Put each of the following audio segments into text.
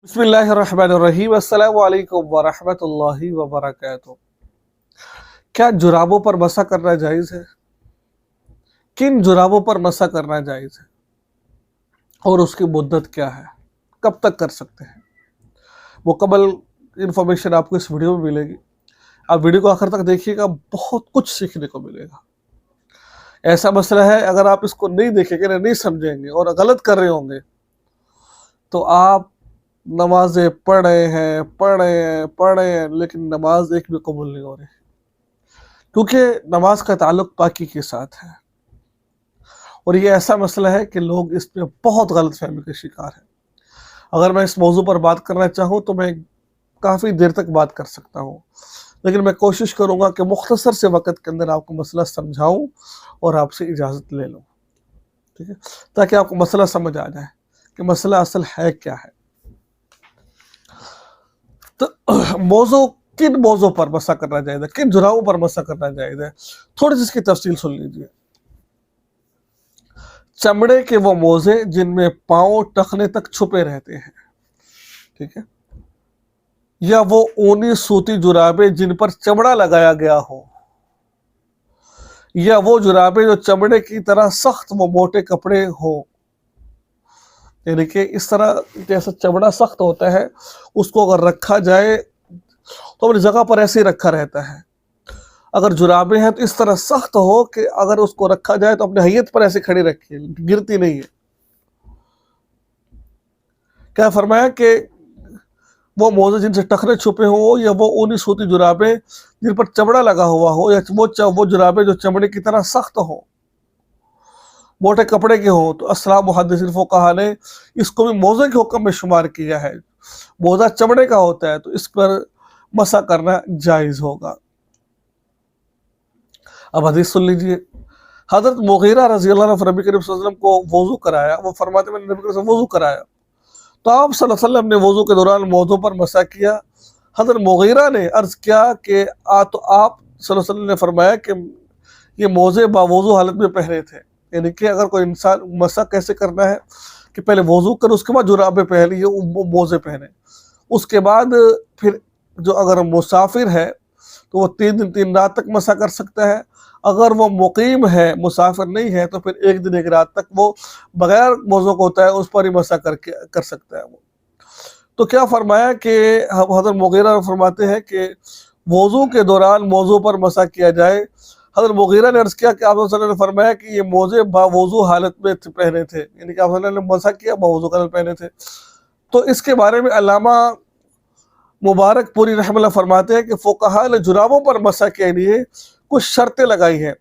बिस्मिल्लाहिर्रहमानिर्रहीम अस्सलामु अलैकुम वरहमतुल्लाहि वबरकातुहू। क्या जुराबों पर मसा करना जायज़ है? किन जुराबों पर मसा करना जायज़ है और उसकी मुद्दत क्या है? कब तक कर सकते हैं? मुकम्मल इन्फॉर्मेशन आपको इस वीडियो में मिलेगी। आप वीडियो को आखिर तक देखिएगा, बहुत कुछ सीखने को मिलेगा। ऐसा मसला है, अगर आप इसको नहीं देखेंगे ना, नहीं समझेंगे और गलत कर रहे होंगे तो आप नमाजें पढ़ रहे हैं लेकिन नमाज एक भी कबूल नहीं हो रही, क्योंकि नमाज का ताल्लुक पाकी के साथ है। और ये ऐसा मसला है कि लोग इस पे बहुत गलत फहमी के शिकार हैं। अगर मैं इस मौजू पर बात करना चाहूँ तो मैं काफ़ी देर तक बात कर सकता हूँ, लेकिन मैं कोशिश करूँगा कि मुख्तसर से वक़्त के अंदर आपको मसला समझाऊँ और आपसे इजाज़त ले लूँ, ठीक है, ताकि आपको मसला समझ आ जाए कि मसला असल है क्या है। तो मौजू किन मौजों पर मसा करना जायज़ है, किन जुराबों पर मसा करना जायज़ है, थोड़ी सी इसकी तफसील सुन लीजिए। चमड़े के वो मोजे जिनमें पाँव टखने तक छुपे रहते हैं, ठीक है, या वो ऊनी सूती जुराबें जिन पर चमड़ा लगाया गया हो, या वो जुराबें जो चमड़े की तरह सख्त व मोटे कपड़े हो, यानी कि इस तरह जैसा चमड़ा सख्त होता है उसको अगर रखा जाए तो अपनी जगह पर ऐसे ही रखा रहता है। अगर जुराबें हैं तो इस तरह सख्त हो कि अगर उसको रखा जाए तो अपनी हैयत पर ऐसे खड़ी रखिए, गिरती नहीं है। क्या फरमाया कि वो मोजे जिनसे टखने छुपे हो, या वो ऊनी सूती जुराबें जिन पर चमड़ा लगा हुआ हो, या वो जुराबें जो चमड़े की तरह सख्त हो, मोटे कपड़े के हो। तो अस्सलाम मुहद्दिसीन फुक़हा ने इसको भी मोजे के हुक्म में शुमार किया है। मोजा चमड़े का होता है तो इस पर मसा करना जायज़ होगा। अब हदीस सुन लीजिए। हज़रत मुग़ीरा रज़ियल्लाहु अन्हु नबी करीम सल्लल्लाहु अलैहि वसल्लम को वज़ू कराया। वो फरमाते मैंने नबी करीम से वज़ू कराया तो आप सल्लल्लाहु अलैहि वसल्लम ने वज़ू के दौरान मौज़ों पर मसा किया। हज़रत मुग़ीरा ने अर्ज़ किया कि तो आप सल्लल्लाहु अलैहि वसल्लम ने फरमाया कि ये मोज़े बावज़ू हालत में पहने थे। यानी कि अगर कोई इंसान मसा कैसे करना है कि पहले वज़ू करे, उसके बाद जुराबें पहने, ये मोज़े पहने, उसके बाद फिर जो अगर मुसाफिर है तो वो 3 दिन 3 रात तक मसा कर सकता है। अगर वो मुकीम है, मुसाफिर नहीं है, तो फिर 1 दिन 1 रात तक वो बगैर मौज़ों को होता है उस पर ही मसा कर सकता है वो। तो क्या फरमाया कि हज़रत मुग़ीरा फरमाते हैं कि वज़ू के दौरान मौज़ों पर मसा किया जाए। हज़रत मुग़ीरा ने अर्ज़ किया कि आप सल्लल्लाहु अलैहि वसल्लम ने फरमाया कि ये मोज़े बावज़ू हालत में पहने थे, यानी कि आप सल्लल्लाहु अलैहि वसल्लम ने मसा किया, बावज़ू हालत पहने थे। तो इसके बारे में अल्लामा मुबारक पूरी रहमतुल्लाह फरमाते हैं कि फुक़हा ने जुराबों पर मसा के लिए कुछ शर्तें लगाई हैं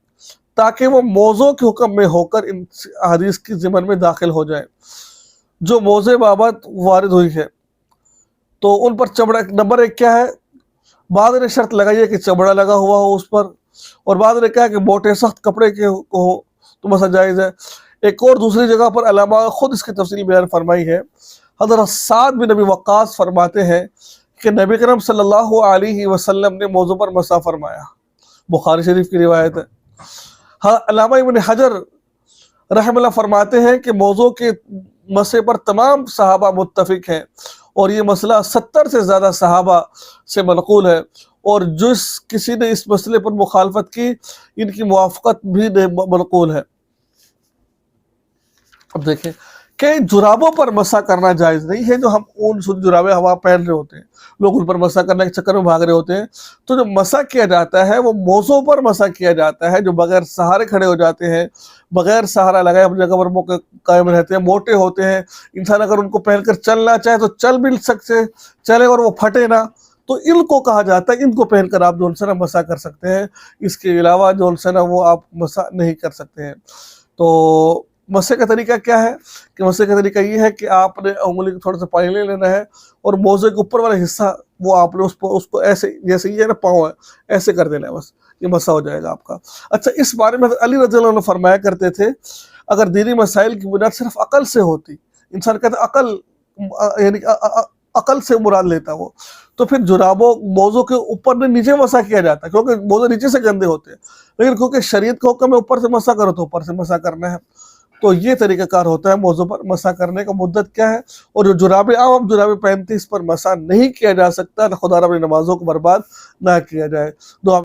ताकि वो मौज़ों के हुक्म में होकर इन हदीस की ज़िमन में दाखिल हो जाए जो मोज़े बाबत वारिद हुई है। तो उन पर चमड़ा, नंबर 1 क्या है, बाद ने शर्त लगाई है कि चमड़ा लगा हुआ हो उस पर, और बाद ने कहा कि मोटे सख्त कपड़े के हो तो मसा जायज़ है। एक और दूसरी जगह पर अल्लामा खुद इसकी तफसील बयान फरमाई है। हज़रत साद बिन नबी वक्कास फरमाते हैं कि नबी करम सल्लल्लाहु अलैहि वसल्लम ने मौज़ू पर मसा फरमाया। बुखारी शरीफ की रिवायत है। हाँ, अल्लामा इब्न हजर रहमतुल्लाह फरमाते हैं कि मौज़ू के मसे पर तमाम सहाबा मुत्तफिक हैं और ये मसला 70 से ज़्यादा सहाबा से मनक़ूल है, और जिस किसी ने इस मसले पर मुखालफत की इनकी मुवाफ़क़त भी मनक़ूल है। अब देखें कि जुराबों पर मसा करना जायज़ नहीं है। जो हम ऊन सूती जुराबें हवा पहन रहे होते हैं, लोग उन पर मसा करने के चक्कर में भाग रहे होते हैं। तो जो मसा किया जाता है वो मौज़ों पर मसा किया जाता है जो बगैर सहारे खड़े हो जाते हैं, बगैर सहारा लगाए अपनी जगह पर कायम रहते हैं, मोटे होते हैं। इंसान अगर उनको पहनकर चलना चाहे तो चल भी सकते, चले और वो फटे ना, तो इनको कहा जाता है, इनको पहनकर आप जो है मसा कर सकते हैं। इसके अलावा जो है ना वो आप मसा नहीं कर सकते हैं। तो मसे का तरीका क्या है कि मसे का तरीका ये है कि आपने उंगली को थोड़ा सा पानी ले लेना है और मोजे के ऊपर वाला हिस्सा वो आपने उसको ऐसे, जैसे ये ना पाँव है, ऐसे कर देना है, बस ये मसा हो जाएगा आपका। अच्छा, इस बारे में अली रज़ियल्लाहु अन्हु फरमाया करते थे, अगर दीनी मसाइल की बुनियाद सिर्फ अकल से होती, इंसान कहता अकल यानी अकल से मुराद लेता वो, तो फिर जुराबों मौज़ों के ऊपर नीचे मसा किया जाता, क्योंकि मौज़े नीचे से गंदे होते हैं। लेकिन क्योंकि शरीयत का हुक्म है ऊपर से मसा करो तो ऊपर से मसा करना है, تو یہ طریقہ کار ہوتا ہے موضوع پر مسح کرنے کا. مدت کیا ہے, اور جو جرابیں عام جرابیں پہنتی اس پر مسح نہیں کیا جا سکتا, خدا رب اپنی نمازوں کو برباد نہ کیا جائے.